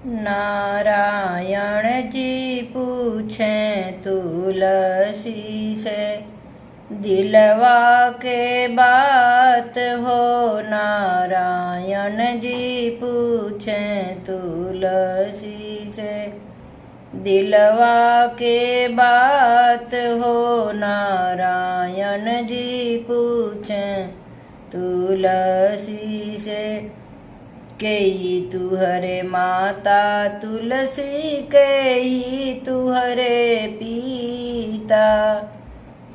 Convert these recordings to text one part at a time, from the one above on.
नारायण जी पूछे तुलसी से, दिलवा के बात हो। नारायण जी पूछे तुलसी से, दिलवा के बात हो। नारायण जी पूछे तुलसी से, केही तुहरे माता तुलसी, केही तुहरे पिता।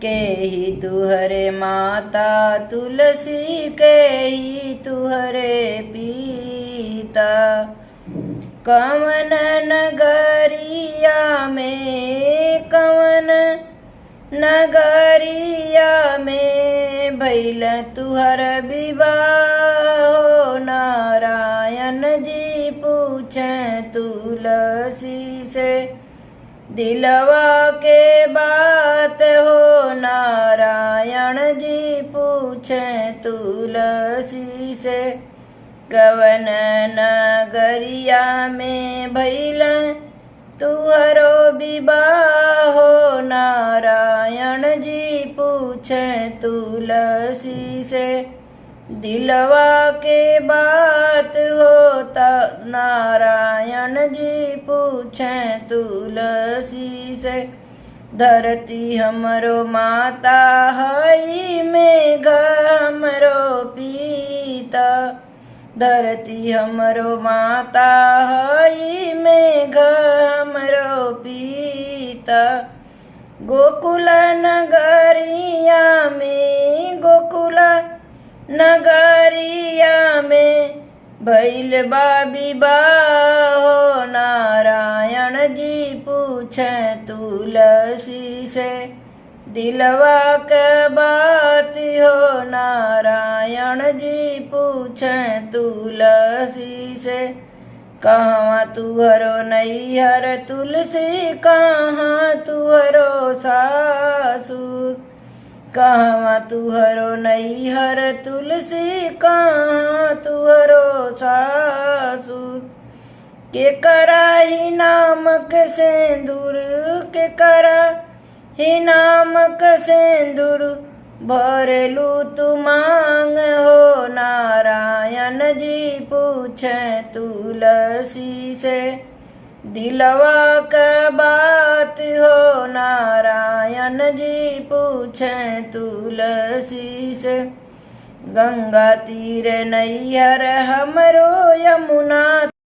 केही तुहरे माता तुलसी, केही तुहरे पिता। कवन नगरिया में, कवन नगरिया में भइल तुहर विवाह। नारायण जी पूछे तुलसी से, दिलवा के बात हो। नारायण जी पूछे तुलसी से, कवन नगरिया में भइल तुहरो विवाह। नारायण जी पूछे तुलसी से, दिलवा के बात होता। नारायण जी पूछे तुलसी से, धरती हमरो माता हई, मेघ हमरो पिता। धरती हमरो माता हई, मेघ हमरो पिता। गोकुल नगरिया में, गोकुल नगरिया में भइल बा विवाह। नारायण जी पूछे तुलसी से, दिलवा के बात हो। नारायण जी पूछे तुलसी से, कहाँ तुहरो नैहर तुलसी, कहाँ तुहरो सासुर। कहाँ तुहरो नैहर तुलसी, कहाँ तुहरो सासुर। के करा ही नामक सिंदूर, के करा ही नामक सिंदूर भरेलू तू मांग हो। नारायण जी पूछे तुलसी से, दिलवा का बात हो। नारायण जी पूछे तुलसी से, गंगा तीर नैहर हमरो, यमुना